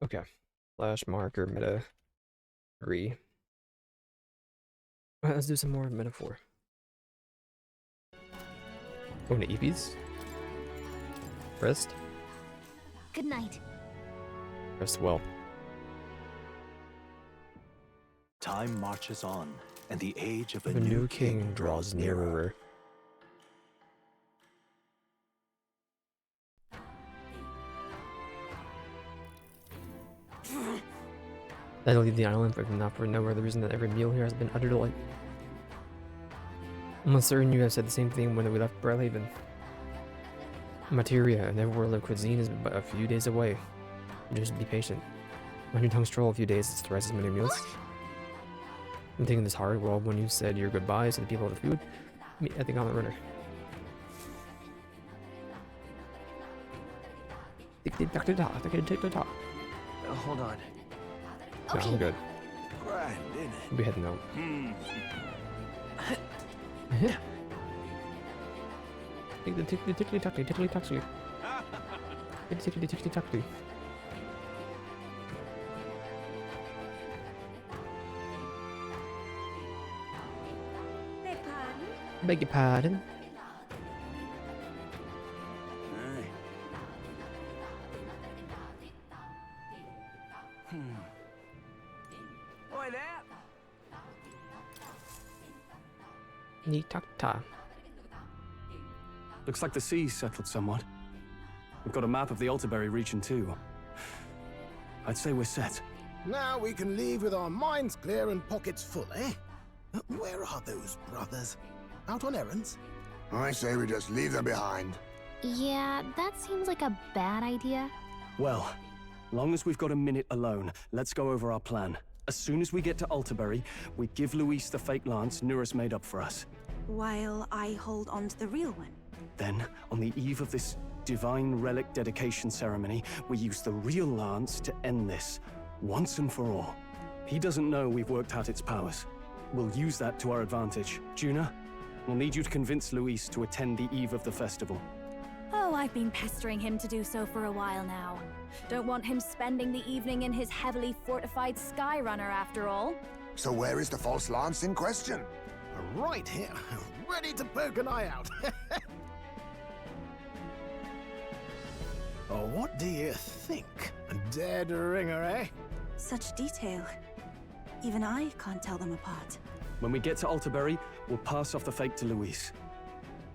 Okay. Flash marker meta 3. Alright, let's do some more metaphor. Going to EPs. Rest. Good night. Rest well. Time marches on, and the age of A new king draws nearer. I don't leave the island, but not for no other reason than every meal here has been utter delight. I'm certain you have said the same thing when we left Brilhaven. Materia and every world of cuisine is but a few days away. Just be patient. When your tongue stroll a few days, it's thrice as many meals. I'm thinking this hard world when you said your goodbyes to the people of the food. Me, I think I'm the runner. Hold on. No, I'm good. Grand, innit? We'll be heading out. Tickly tackly. Tickly tackly. Beg your pardon. Oi there! Neat-ta-ta. Looks like the sea's settled somewhat. We've got a map of the Altaberry region too. I'd say we're set. Now we can leave with our minds clear and pockets full, eh? Where are those brothers? Out on errands? I say we just leave them behind. Yeah, that seems like a bad idea. Well, long as we've got a minute alone, let's go over our plan. As soon as we get to Altaberry, we give Luis the fake lance Nuris made up for us. While I hold on to the real one. Then, on the eve of this divine relic dedication ceremony, we use the real lance to end this, once and for all. He doesn't know we've worked out its powers. We'll use that to our advantage. Juna, we'll need you to convince Luis to attend the eve of the festival. Oh, I've been pestering him to do so for a while now. Don't want him spending the evening in his heavily fortified Skyrunner after all. So where is the false lance in question? Right here, ready to poke an eye out. Oh, what do you think? A dead ringer, eh? Such detail. Even I can't tell them apart. When we get to Altaberry, we'll pass off the fake to Luis.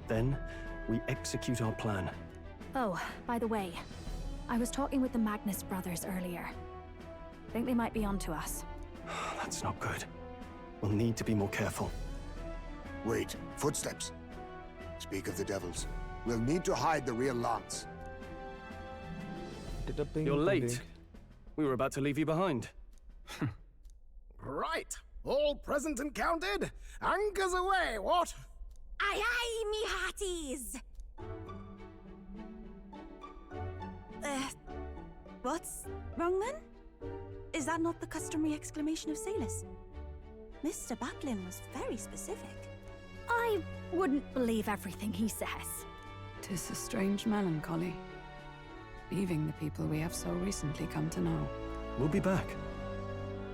Then, we execute our plan. Oh, by the way, I was talking with the Magnus brothers earlier. Think they might be onto us. That's not good. We'll need to be more careful. Wait, footsteps. Speak of the devils. We'll need to hide the real lance. You're late. We were about to leave you behind. Right, all present and counted? Anchors away, what? Aye aye, me hearties! What's wrong then? Is that not the customary exclamation of sailors? Mr. Backlin was very specific. I wouldn't believe everything he says. 'Tis a strange melancholy, leaving the people we have so recently come to know. We'll be back.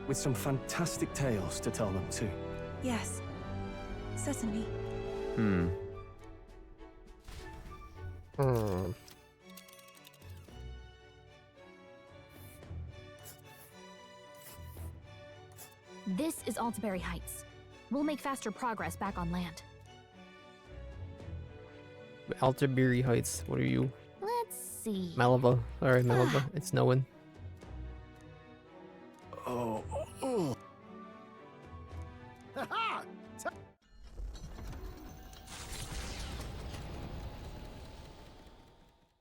With some fantastic tales to tell them too. Yes, certainly. This is Altaberry Heights. We'll make faster progress back on land. Altaberry Heights. What are you? Let's see. Malava. Alright, Malava. It's snowing. Oh. Ha-ha!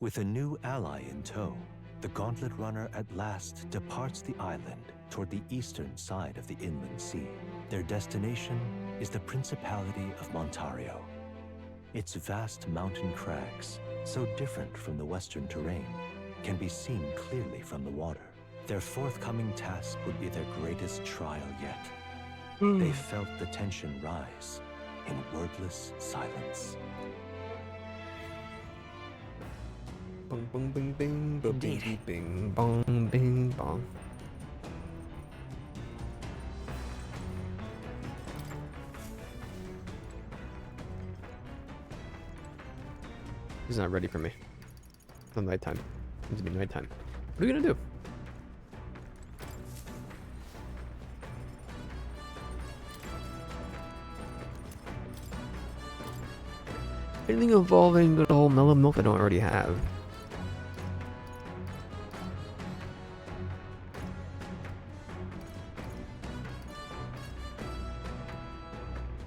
With a new ally in tow, the Gauntlet Runner at last departs the island toward the eastern side of the inland sea. Their destination is the Principality of Montario. Its vast mountain crags, so different from the western terrain, can be seen clearly from the water. Their forthcoming task would be their greatest trial yet. They felt the tension rise in wordless silence. Bing, bing, bing, bing, bing, Indeed. bing, bing, bong, bing, bong. He's not ready for me. It's nighttime. It needs to be nighttime. What are we gonna do? Anything involving good old mellow milk I don't already have.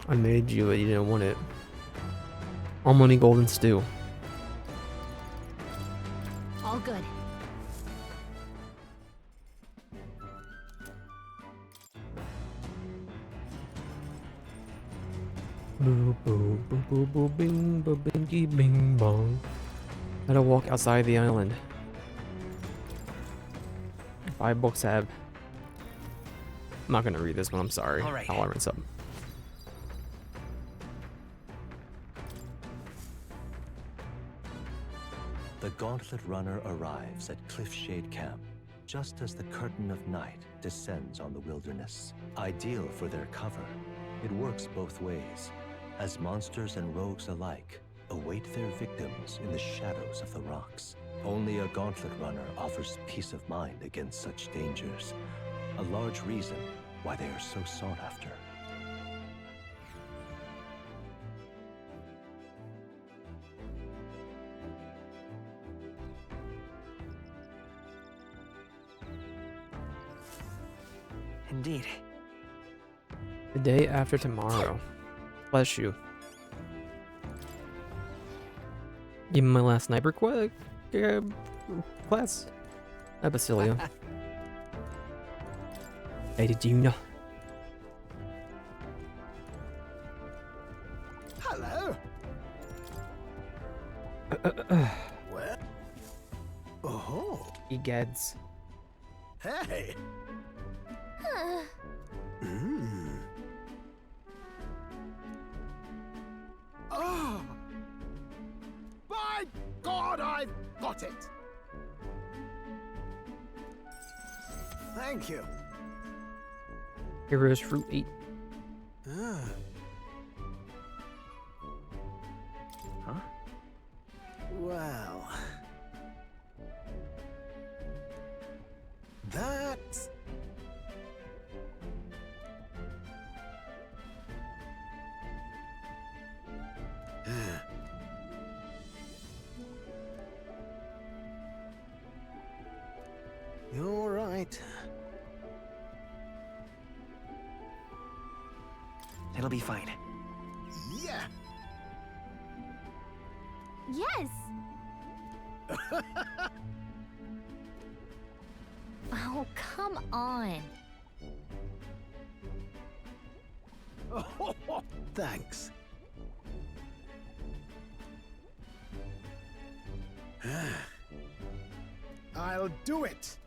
I made you, but you didn't want it. Almond golden stew. All good. Boo boo boo boo boo bing boo bingy bing bong. How to walk outside the island. 5 books have. I'm not gonna read this one, I'm sorry. All right. Tolerance up. The Gauntlet Runner arrives at Cliffshade Camp just as the curtain of night descends on the wilderness. Ideal for their cover, it works both ways, as monsters and rogues alike await their victims in the shadows of the rocks. Only a Gauntlet Runner offers peace of mind against such dangers, a large reason why they are so sought after. Indeed. The day after tomorrow. Bless you. Give me my last sniper class. Basilia. Hey, did you know? Hello. Where? Oh. Egads. Hey. Oh! By God, I've got it! Thank you. Heroes Fruit 8. Ah. Huh? Well. That's... You're right. It'll be fine. Yeah. Yes! Oh, come on. Thanks. I'll do it.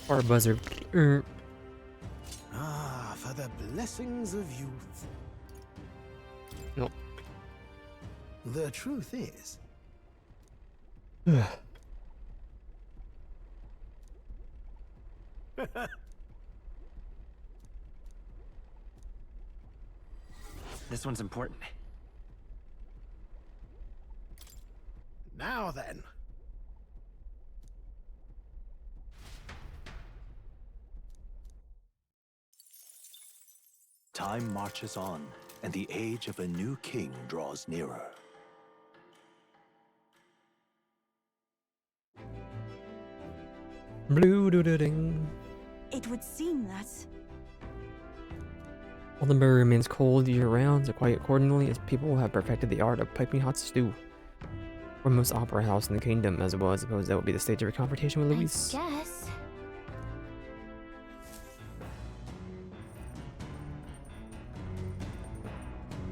Or buzzard. Ah, for the blessings of youth. Nope. The truth is, This one's important. now then. Time marches on, and the age of a new king draws nearer. Blue doo doo ding. It would seem that... Oldenburg remains cold year round, so quite accordingly, as people have perfected the art of piping hot stew. Foremost opera house in the kingdom, as well. I suppose that would be the stage of your confrontation with Luis. I guess.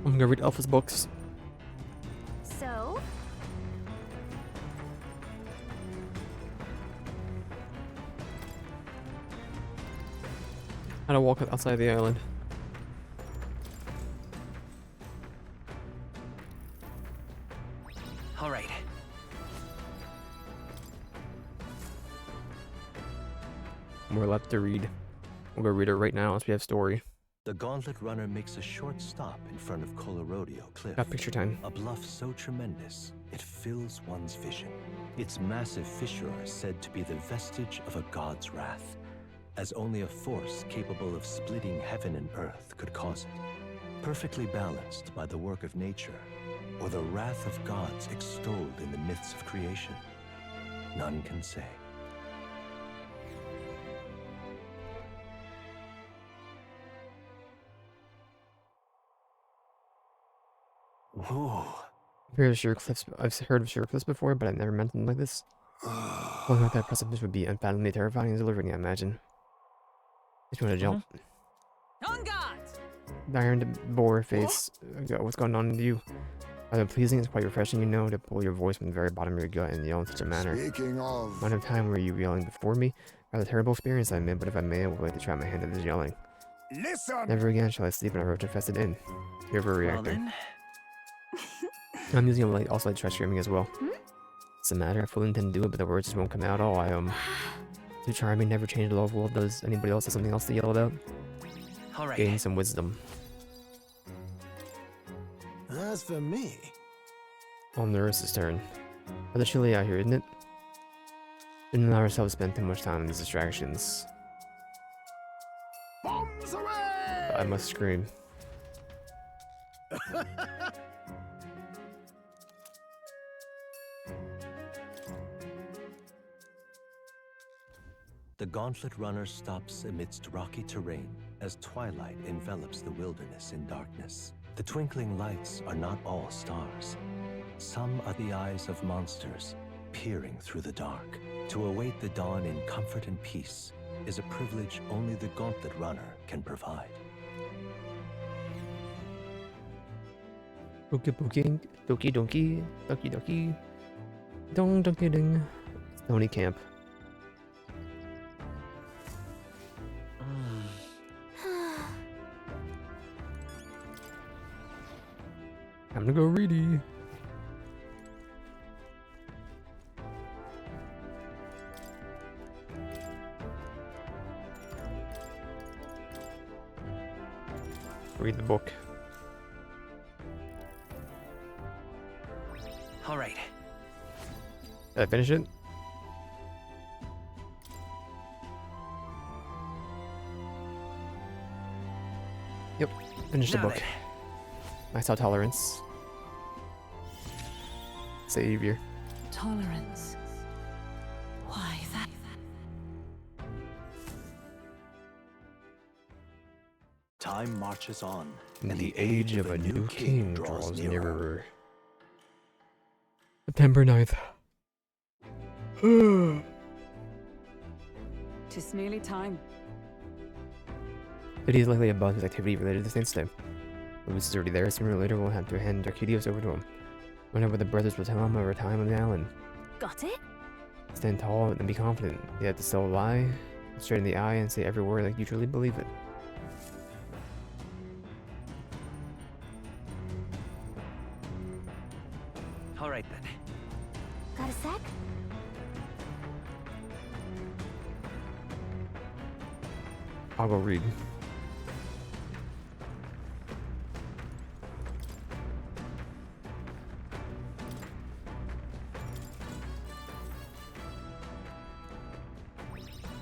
I'm gonna read Alpha's books. So? How to walk outside the island. more left to read. We'll go read it right now once we have story. The Gauntlet Runner makes a short stop in front of Colorodeo Cliff. Got picture time. A bluff so tremendous, it fills one's vision. Its massive fissure is said to be the vestige of a god's wrath, as only a force capable of splitting heaven and earth could cause it. Perfectly balanced by the work of nature, or the wrath of gods extolled in the myths of creation, none can say. Whoa. I've heard of Sure Cliffs before, but I've never met them like this. Falling off that precipice would be unfathomably terrifying and delivering, I imagine. Just want to jump. On guard! The iron boar face. What's going on with you? Rather pleasing, it's quite refreshing, you know, to pull your voice from the very bottom of your gut and yell in such a manner. Speaking of... Amount of time were you yelling before me? Rather terrible experience I admit, but if I may, I would like to try my hand at this yelling. Listen! Never again shall I sleep in a roach-infested inn. Here for Well reacting. then, I'm using a also like try streaming as well. What's the matter? I fully intend to do it, but the words just won't come out at all. To charming, never change the law of the world. Does anybody else have something else to yell about? all right. Gain some wisdom. As for me, On the Nurse's turn. Rather chilly out here, isn't it? Didn't allow ourselves to spend too much time on these distractions. bombs away! I must scream. The Gauntlet Runner stops amidst rocky terrain as twilight envelops the wilderness in darkness. The twinkling lights are not all stars. Some are the eyes of monsters, peering through the dark. To await the dawn in comfort and peace is a privilege only the Gauntlet Runner can provide. Bookie booking, doki doki, doki doki, dong doki ding. Stony Camp. I'm gonna go ready. Read the book. All right. Did I finish it? Yep, finished the Now book. then. Max out tolerance. Savior. Tolerance. Why that? Time marches on, And the age of a new king draws nearer. September 9th. 'Tis nearly time. City is likely abuzz with activity related to the Saints' Day. Luis is already there. Sooner or later, we'll have to hand Arcadius over to him. Whenever the brothers will tell him of our time on the island. Got it? Stand tall and be confident. You have to still lie, straight in the eye, and say every word like you truly believe it. All right then. Got a sec? I'll go read.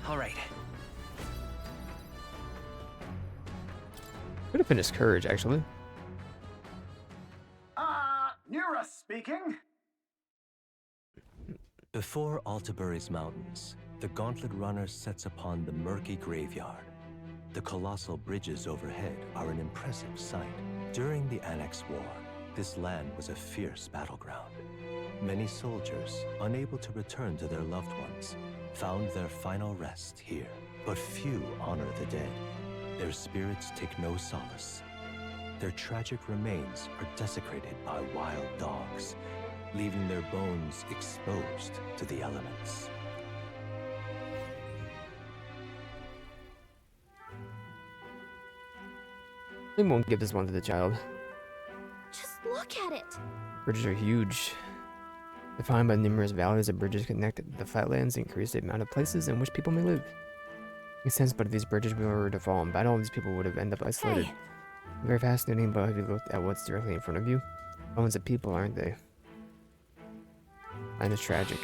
All right. Could have finished Courage, actually. Nura speaking. Before Altabury's mountains, the Gauntlet Runner sets upon the murky graveyard. The colossal bridges overhead are an impressive sight. During the Annex War, this land was a fierce battleground. Many soldiers, unable to return to their loved ones, found their final rest here. But few honor the dead. Their spirits take no solace. Their tragic remains are desecrated by wild dogs, leaving their bones exposed to the elements. I won't give this one to the child. Just look at it. Bridges are huge. Defined by numerous valleys, the bridges connect the flatlands and increase the amount of places in which people may live. Makes sense, but if these bridges were to fall in battle, these people would have ended up isolated. Hey. Very fascinating, but if you look at what's directly in front of you, bones of people, aren't they? And it's tragic.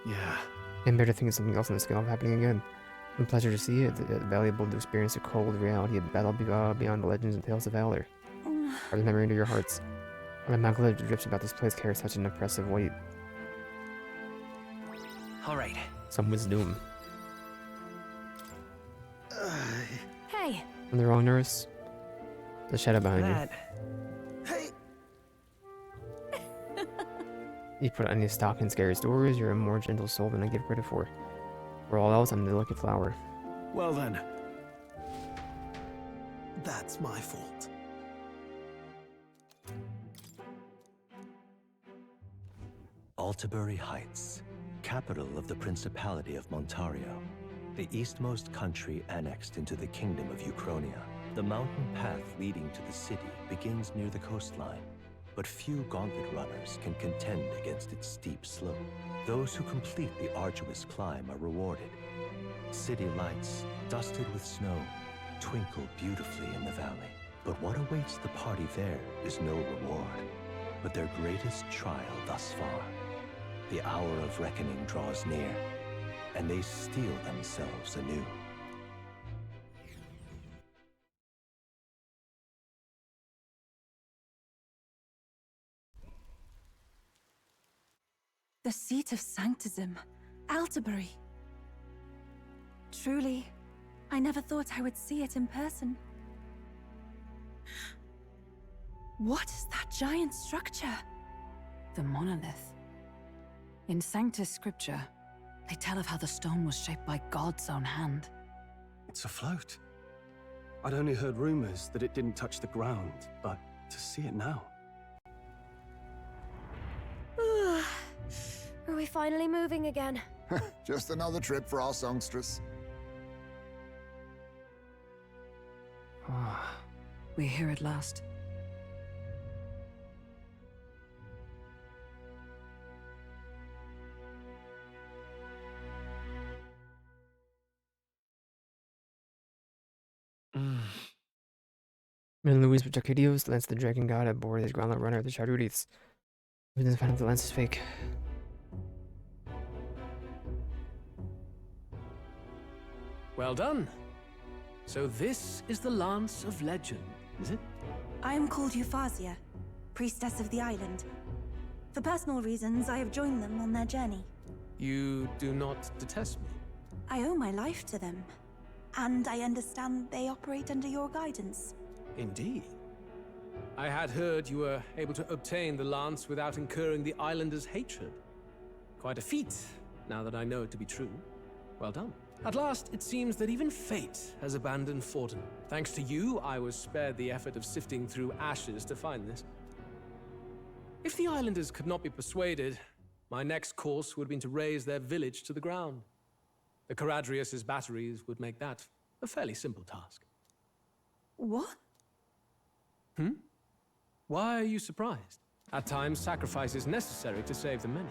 Yeah. And better think of something else on the scale of happening again. A pleasure to see it, valuable to experience the cold reality of battle beyond the legends and tales of valor. Or the memory into your hearts. My maglet drips about this place carries such an oppressive weight. All right. Someone's doom. Hey. On the wrong nurse. The shadow behind you. Hey! You put on your stock in scary stories, you're a more gentle soul than I give credit for. For all else, I'm the lucky flower. Well then. That's my fault. Altabury Heights, capital of the Principality of Montario, the eastmost country annexed into the Kingdom of Uchronia. The mountain path leading to the city begins near the coastline, but few gauntlet runners can contend against its steep slope. Those who complete the arduous climb are rewarded. City lights, dusted with snow, twinkle beautifully in the valley. But what awaits the party there is no reward, but their greatest trial thus far. The hour of reckoning draws near, and they steel themselves anew. The seat of sanctism, Altabury. Truly, I never thought I would see it in person. What is that giant structure? The monolith. In Sanctus Scripture, they tell of how the stone was shaped by God's own hand. It's afloat. I'd only heard rumors that it didn't touch the ground, but to see it now. Are we finally moving again? Just another trip for our songstress. We're here at last. When Luis Pachakidios lets the dragon god aboard his groundlet runner, the Charurites. We didn't find out the lens is fake. Well done. So this is the Lance of Legend, is it? I am called ReFantazio, priestess of the island. For personal reasons, I have joined them on their journey. You do not detest me? I owe my life to them, and I understand they operate under your guidance. Indeed. I had heard you were able to obtain the lance without incurring the islanders' hatred. Quite a feat, now that I know it to be true. Well done. At last, it seems that even fate has abandoned Fortin. Thanks to you, I was spared the effort of sifting through ashes to find this. If the islanders could not be persuaded, my next course would have been to raze their village to the ground. The Caradrius' batteries would make that a fairly simple task. What? Why are you surprised? At times, sacrifice is necessary to save the many.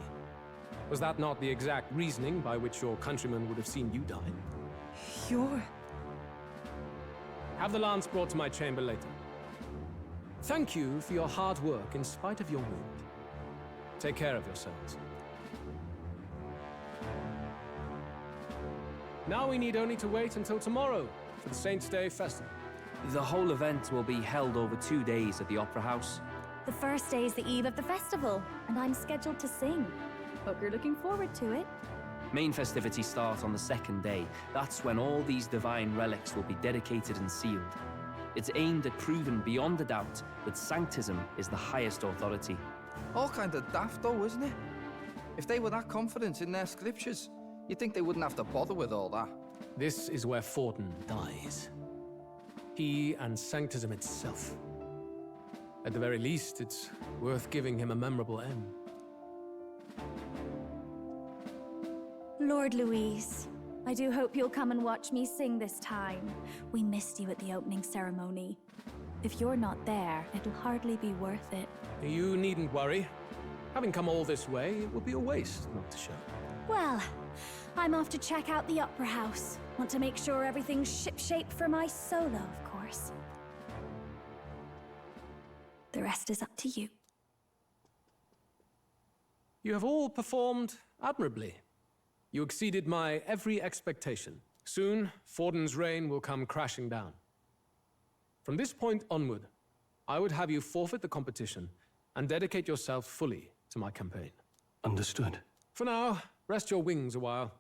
Was that not the exact reasoning by which your countrymen would have seen you die? You're... Have the lance brought to my chamber later. Thank you for your hard work in spite of your wound. Take care of yourselves. Now we need only to wait until tomorrow for the Saints' Day Festival. The whole event will be held over 2 days at the Opera House. The first day is the eve of the festival, and I'm scheduled to sing. Hope you're looking forward to it. Main festivities start on the second day. That's when all these divine relics will be dedicated and sealed. It's aimed at proving beyond a doubt that Sanctism is the highest authority. All kind of daft though, isn't it? If they were that confident in their scriptures, you'd think they wouldn't have to bother with all that. This is where Fortin dies. He and Sanctism itself. At the very least, it's worth giving him a memorable end. Lord Louise, I do hope you'll come and watch me sing this time. We missed you at the opening ceremony. If you're not there, it'll hardly be worth it. You needn't worry. Having come all this way, it would be a waste not to show. Well, I'm off to check out the Opera House. Want to make sure everything's shipshape for my solo, of course. The rest is up to you. You have all performed admirably. You exceeded my every expectation. Soon, Forden's reign will come crashing down. From this point onward, I would have you forfeit the competition and dedicate yourself fully to my campaign. Understood. For now, rest your wings a while.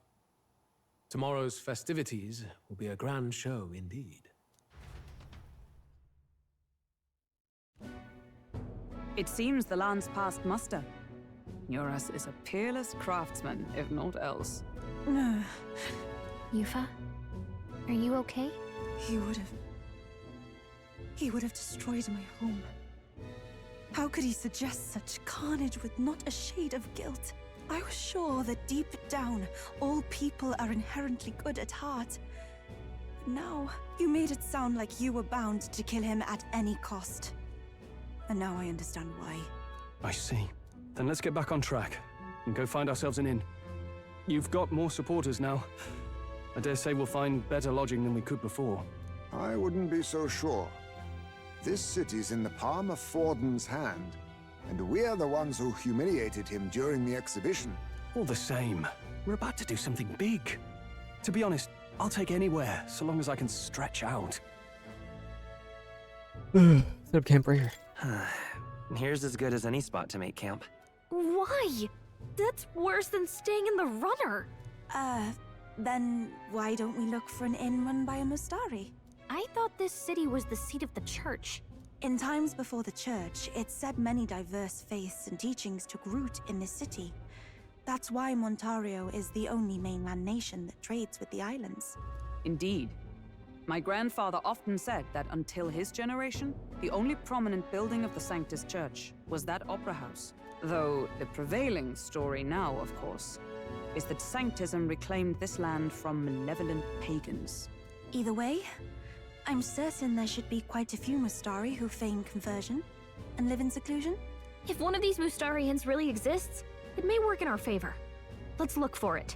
Tomorrow's festivities will be a grand show indeed. It seems the land's passed muster. Eurus is a peerless craftsman, if not else. Yufa, are you okay? He would have destroyed my home. How could he suggest such carnage with not a shade of guilt? I was sure that deep down, all people are inherently good at heart. But now, you made it sound like you were bound to kill him at any cost. And now I understand why. I see. Then let's get back on track and go find ourselves an inn. You've got more supporters now. I dare say we'll find better lodging than we could before. I wouldn't be so sure. This city's in the palm of Forden's hand, and we're the ones who humiliated him during the exhibition. All the same, we're about to do something big. To be honest, I'll take anywhere, so long as I can stretch out. Set up camp right here. Here's as good as any spot to make camp. Why? That's worse than staying in the runner. Then why don't we look for an inn run by a Mustari? I thought this city was the seat of the church. In times before the church, it's said many diverse faiths and teachings took root in this city. That's why Montario is the only mainland nation that trades with the islands. Indeed. My grandfather often said that until his generation, the only prominent building of the Sanctus Church was that opera house. Though the prevailing story now, of course, is that Sanctism reclaimed this land from malevolent pagans. Either way, I'm certain there should be quite a few Mustari who feign conversion and live in seclusion. If one of these Mustarians really exists, it may work in our favor. Let's look for it.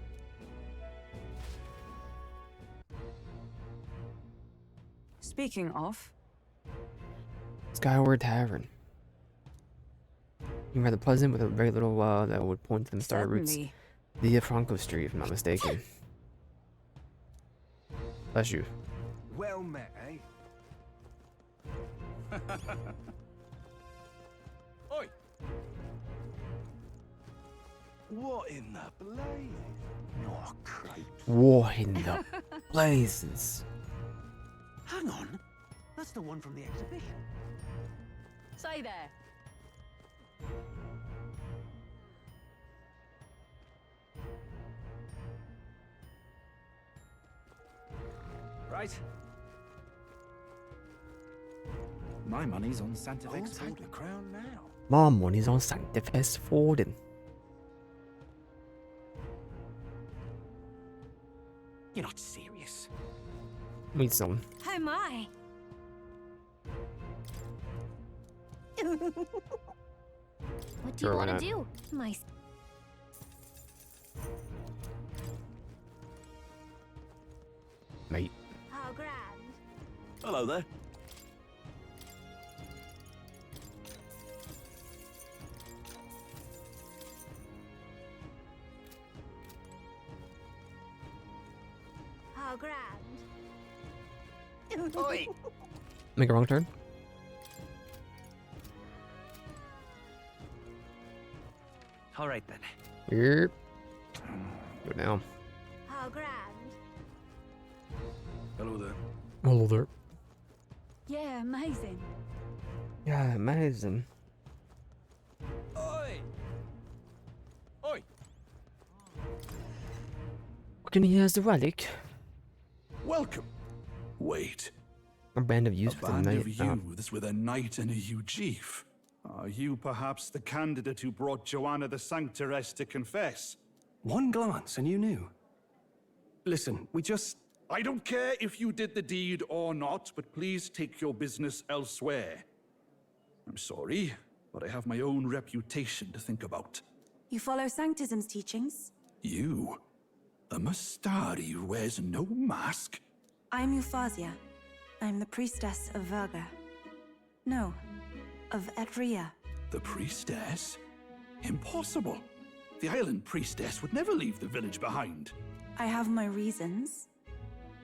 Speaking of... Skyward Tavern. You're rather pleasant with a very little that would point to the Mustari roots. The Franco Street, if I'm not mistaken. Bless you. Well met, eh? Oi! What in the blazes? Oh, cripes. What in the blazes? Hang on. That's the one from the exhibition. Say there. Right. My money's on Santa Fe. I'll take the crown now. My money's on Santa Fe Forden. You're not serious. Need some. Oh my! What do you want to do? Mate. How grand. Hello there. How grand. Oi! Make a wrong turn. All right then. Yep. Go down. How grand. Hello there. Hello there. Yeah, amazing. Yeah, amazing. Oi! Oi! What can he has the relic? Welcome. Wait. A band of youths A with a band knight. of youths with a knight and a yew chief. Are you perhaps the candidate who brought Joanna the Sanctoress to confess? One glance and you knew. Listen, we just... I don't care if you did the deed or not, but please take your business elsewhere. I'm sorry, but I have my own reputation to think about. You follow Sanctism's teachings? You? A Mastari who wears no mask? I'm Euphazia. I'm the priestess of Verga. No, of Edria. The priestess? Impossible. The island priestess would never leave the village behind. I have my reasons,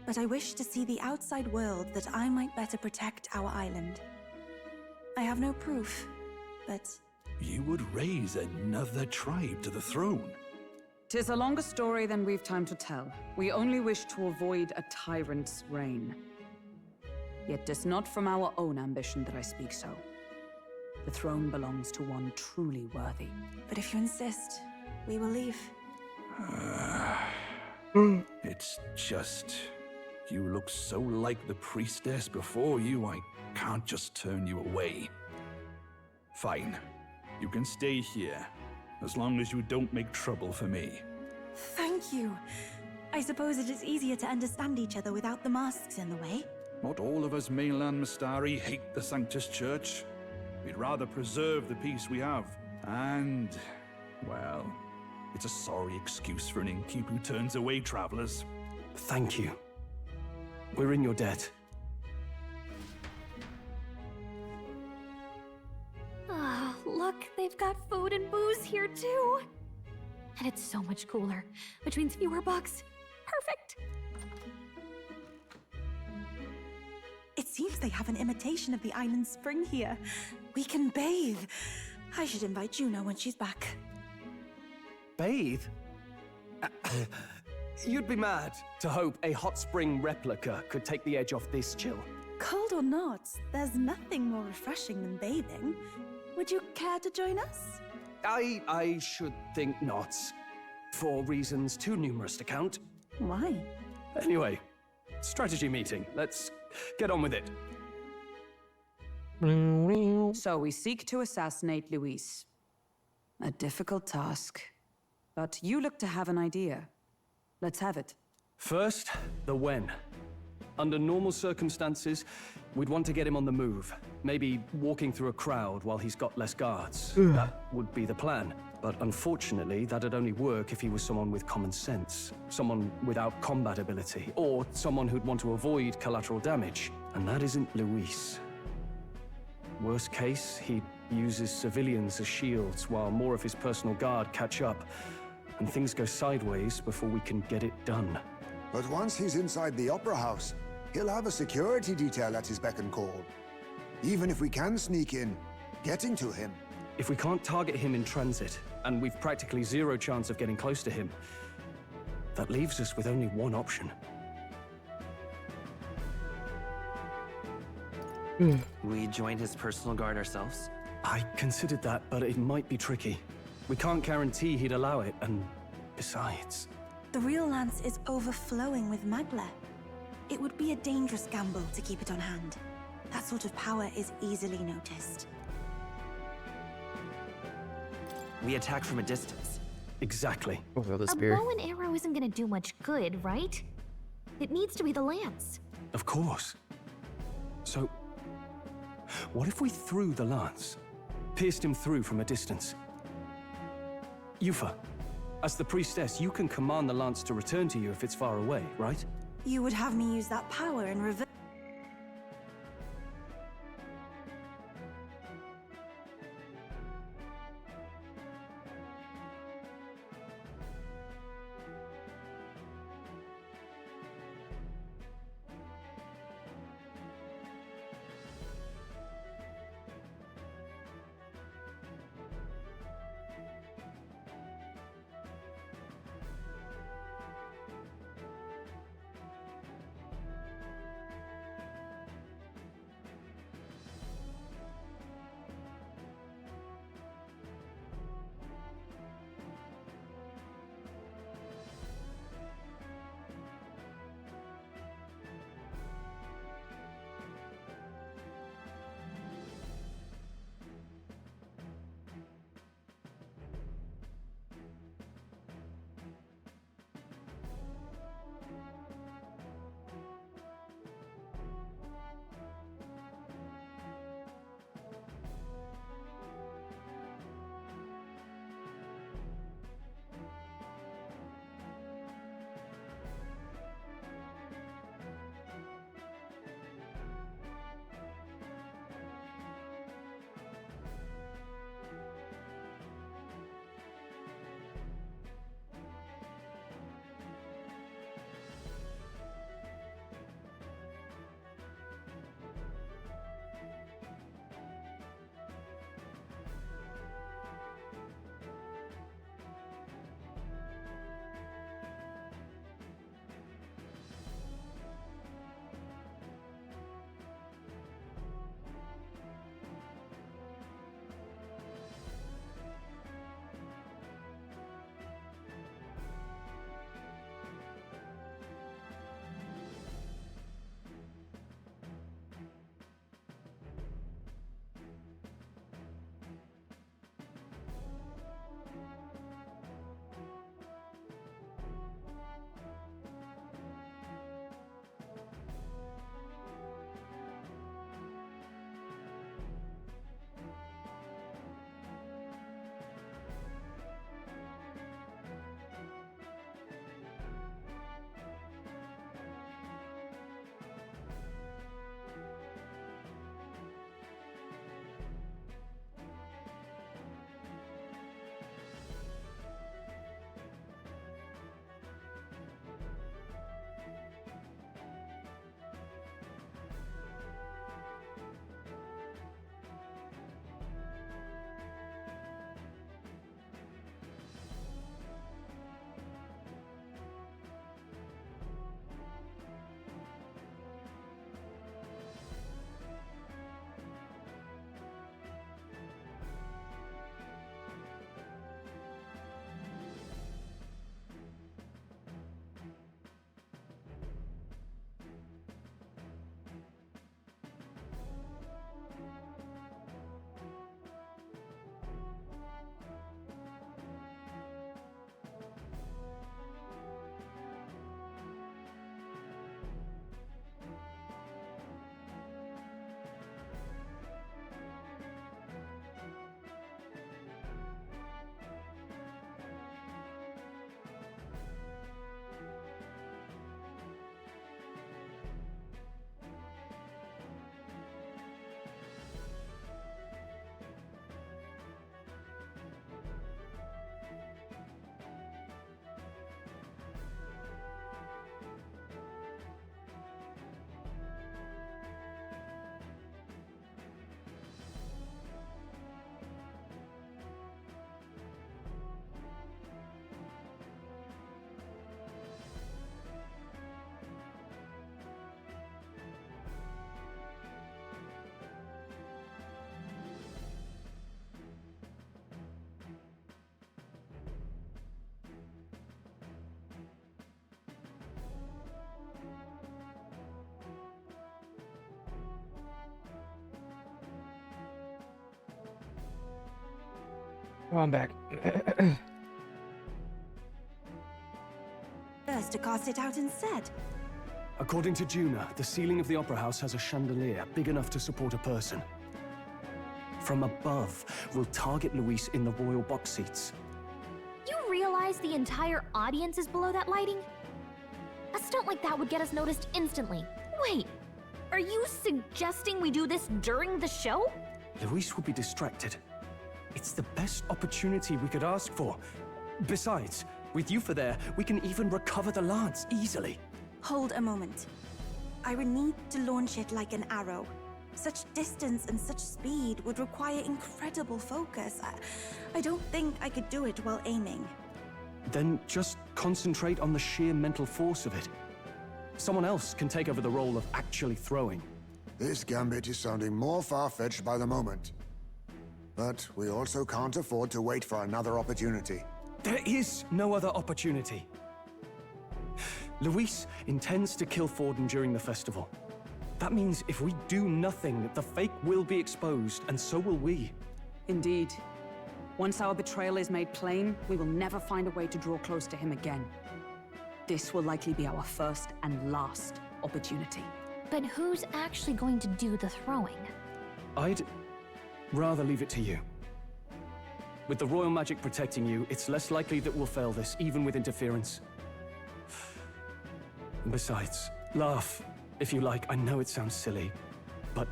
but I wish to see the outside world that I might better protect our island. I have no proof, but... You would raise another tribe to the throne. 'Tis a longer story than we've time to tell. We only wish to avoid a tyrant's reign. Yet 'tis not from our own ambition that I speak so. The throne belongs to one truly worthy. But if you insist, we will leave. It's just... You look so like the priestess before you, I can't just turn you away. Fine. You can stay here, as long as you don't make trouble for me. Thank you. I suppose it is easier to understand each other without the masks in the way. Not all of us mainland Mastari hate the Sanctus Church. We'd rather preserve the peace we have. And, well, it's a sorry excuse for an innkeep who turns away travelers. Thank you. We're in your debt. Ah, look, they've got food and booze here too. And it's so much cooler, which means fewer bugs. Perfect. It seems they have an imitation of the island spring here. We can bathe. I should invite Juno when she's back. Bathe? You'd be mad to hope a hot spring replica could take the edge off this chill. Cold or not, there's nothing more refreshing than bathing. Would you care to join us? I should think not. For reasons too numerous to count. Why? Anyway, strategy meeting. Let's get on with it. So we seek to assassinate Luis. A difficult task. But you look to have an idea. Let's have it. First, the when. Under normal circumstances, we'd want to get him on the move. Maybe walking through a crowd while he's got less guards. That would be the plan. But unfortunately, that'd only work if he was someone with common sense. Someone without combat ability. Or someone who'd want to avoid collateral damage. And that isn't Luis. Worst case, he uses civilians as shields while more of his personal guard catch up. And things go sideways before we can get it done. But once he's inside the Opera House, he'll have a security detail at his beck and call. Even if we can sneak in, getting to him. If we can't target him in transit, and we've practically zero chance of getting close to him, that leaves us with only one option. We join his personal guard ourselves? I considered that, but it might be tricky. We can't guarantee he'd allow it, and besides... The real lance is overflowing with magla. It would be a dangerous gamble to keep it on hand. That sort of power is easily noticed. We attack from a distance. Exactly. Oh, the A spear. bow and arrow isn't gonna do much good, right? It needs to be the lance. Of course. So, what if we threw the lance? Pierced him through from a distance? Yufa, as the priestess, you can command the lance to return to you if it's far away, right? You would have me use that power in reverse. Oh, I'm back. First to cast it out instead. According to Juna, the ceiling of the Opera House has a chandelier big enough to support a person. From above, we'll target Luis in the royal box seats. You realize the entire audience is below that lighting? A stunt like that would get us noticed instantly. Wait, are you suggesting we do this during the show? Luis will be distracted. It's the best opportunity we could ask for. Besides, with Yufa there, we can even recover the lance easily. Hold a moment. I would need to launch it like an arrow. Such distance and such speed would require incredible focus. I don't think I could do it while aiming. Then just concentrate on the sheer mental force of it. Someone else can take over the role of actually throwing. This gambit is sounding more far-fetched by the moment. But we also can't afford to wait for another opportunity. There is no other opportunity. Luis intends to kill Forden during the festival. That means if we do nothing, the fake will be exposed, and so will we. Indeed. Once our betrayal is made plain, we will never find a way to draw close to him again. This will likely be our first and last opportunity. But who's actually going to do the throwing? I'd rather leave it to you. With the royal magic protecting you, it's less likely that we'll fail this, even with interference. Besides, laugh, if you like. I know it sounds silly, but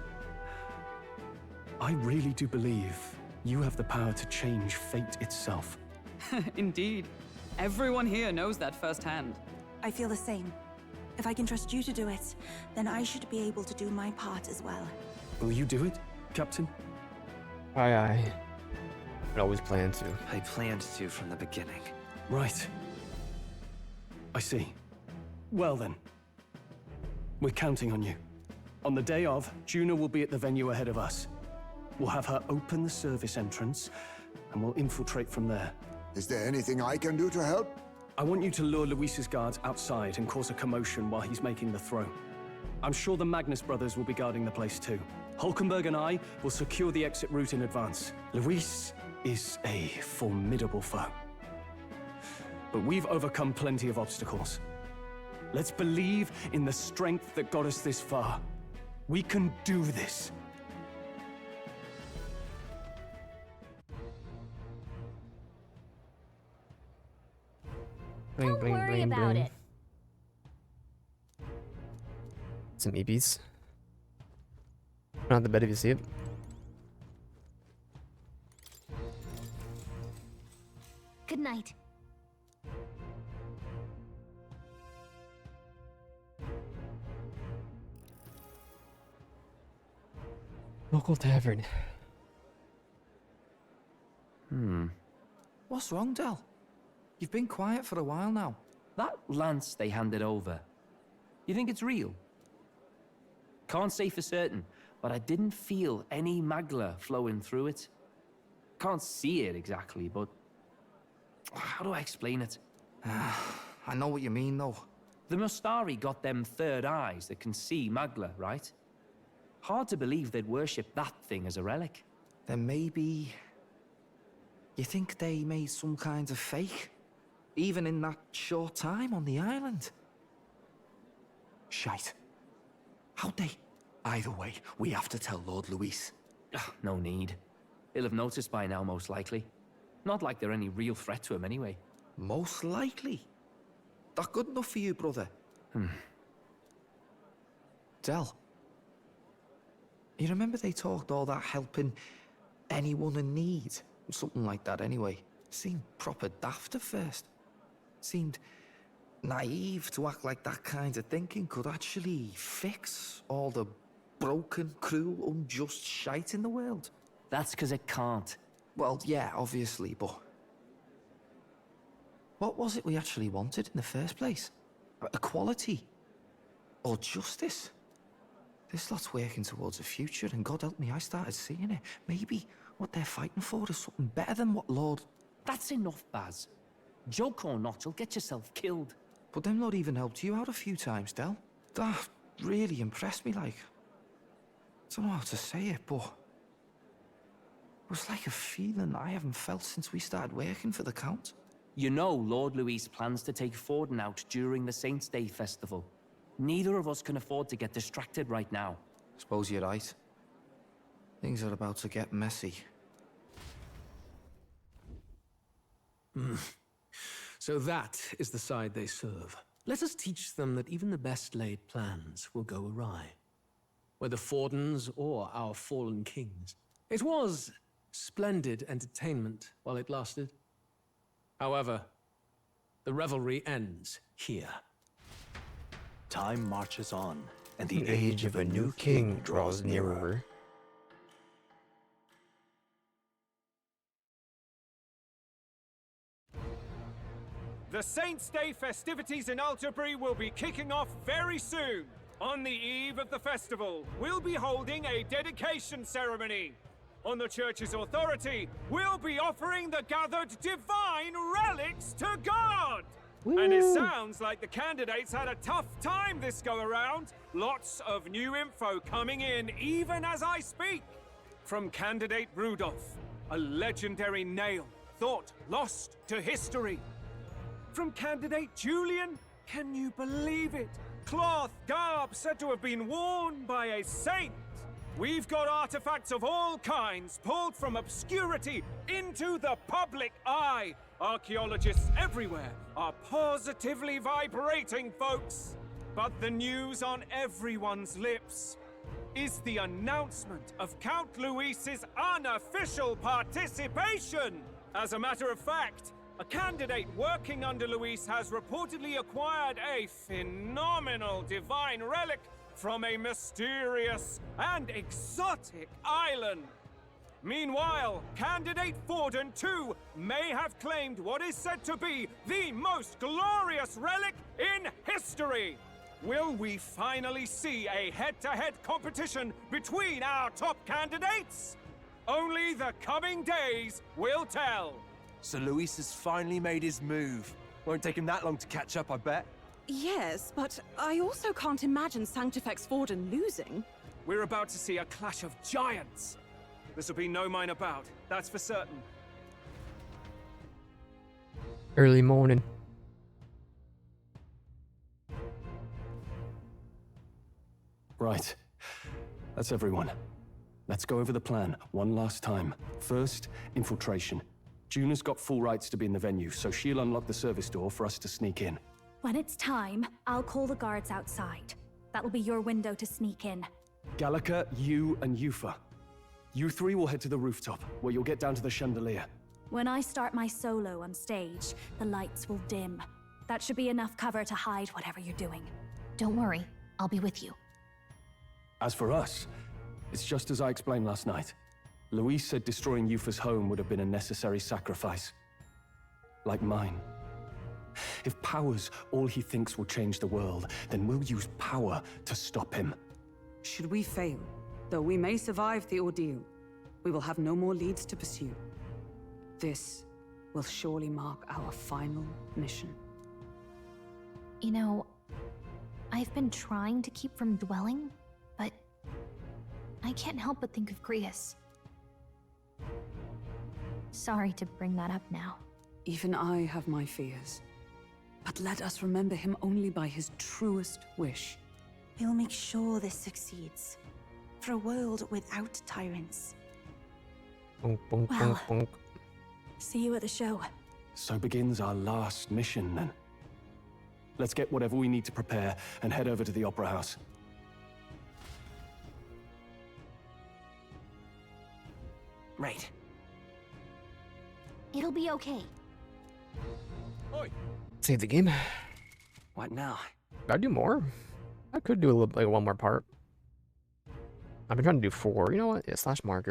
I really do believe you have the power to change fate itself. Indeed. Everyone here knows that firsthand. I feel the same. If I can trust you to do it, then I should be able to do my part as well. Will you do it, Captain? Aye, aye. I always planned to. I planned to from the beginning. Right. I see. Well then. We're counting on you. On the day of, Juna will be at the venue ahead of us. We'll have her open the service entrance, and we'll infiltrate from there. Is there anything I can do to help? I want you to lure Luis's guards outside and cause a commotion while he's making the throw. I'm sure the Magnus brothers will be guarding the place too. Hulkenberg and I will secure the exit route in advance. Luis is a formidable foe. But we've overcome plenty of obstacles. Let's believe in the strength that got us this far. We can do this. Bling, Don't bling, worry bling, about bling. it. Some EPs. Not the bed if you see it. Good night. Local tavern. What's wrong, Del? You've been quiet for a while now. That lance they handed over, you think it's real? Can't say for certain, but I didn't feel any magla flowing through it. Can't see it exactly, but how do I explain it? I know what you mean, though. The Mustari got them third eyes that can see magla, right? Hard to believe they'd worship that thing as a relic. Then maybe... You think they made some kind of fake? Even in that short time on the island? Shite. How'd they? Either way, we have to tell Lord Luis. No need. He'll have noticed by now, most likely. Not like they're any real threat to him anyway. Most likely? That good enough for you, brother? Del. You remember they talked all that helping anyone in need? Something like that anyway. Seemed proper daft at first. Seemed naive to act like that kind of thinking could actually fix all the broken, cruel, unjust shite in the world. That's because it can't. Well, yeah, obviously, but... What was it we actually wanted in the first place? Equality? Or justice? This lot's working towards a future, and God help me, I started seeing it. Maybe what they're fighting for is something better than what Lord... That's enough, Baz. Joke or not, you'll get yourself killed. But them Lord even helped you out a few times, Del. That really impressed me, like... I don't know how to say it, but... was like a feeling I haven't felt since we started working for the Count. You know Lord Luis plans to take Forden out during the Saints' Day festival. Neither of us can afford to get distracted right now. Suppose you're right. Things are about to get messy. So that is the side they serve. Let us teach them that even the best laid plans will go awry. Whether Fordens or our fallen kings. It was splendid entertainment while it lasted. However, the revelry ends here. Time marches on, and The age of a new king draws nearer. The Saints' Day festivities in Alterbury will be kicking off very soon. On the eve of the festival, we'll be holding a dedication ceremony. On the church's authority, we'll be offering the gathered divine relics to God! And it sounds like the candidates had a tough time this go-around. Lots of new info coming in even as I speak. From candidate Rudolph, a legendary nail thought lost to history. From candidate Julian, can you believe it? Cloth garb said to have been worn by a saint. We've got artifacts of all kinds pulled from obscurity into the public eye. Archaeologists everywhere are positively vibrating, folks. But the news on everyone's lips is the announcement of Count Luis's unofficial participation. As a matter of fact, a candidate working under Luis has reportedly acquired a phenomenal divine relic from a mysterious and exotic island. Meanwhile, candidate Forden, too, may have claimed what is said to be the most glorious relic in history. Will we finally see a head-to-head competition between our top candidates? Only the coming days will tell. So Luis has finally made his move. Won't take him that long to catch up, I bet. Yes, but I also can't imagine Sanctifex Forden losing. We're about to see a clash of giants. This'll be no minor bout, that's for certain. Early morning. Right. That's everyone. Let's go over the plan one last time. First, infiltration. Juna's got full rights to be in the venue, so she'll unlock the service door for us to sneak in. When it's time, I'll call the guards outside. That'll be your window to sneak in. Gallica, you, and Yufa. You three will head to the rooftop, where you'll get down to the chandelier. When I start my solo on stage, the lights will dim. That should be enough cover to hide whatever you're doing. Don't worry, I'll be with you. As for us, it's just as I explained last night. Luis said destroying Yufa's home would have been a necessary sacrifice. Like mine. If power's all he thinks will change the world, then we'll use power to stop him. Should we fail, though we may survive the ordeal, we will have no more leads to pursue. This will surely mark our final mission. You know, I've been trying to keep from dwelling, but I can't help but think of Grius. Sorry to bring that up now. Even I have my fears. But let us remember him only by his truest wish. We'll make sure this succeeds. For a world without tyrants. Bonk, bonk, Well. bonk, bonk. See you at the show. So begins our last mission, then. Let's get whatever we need to prepare and head over to the Opera House. Right. It'll be okay. Save the game. What now? Gotta do more. I could do a little, like one more part. I've been trying to do 4. You know what? Yeah, slash marker.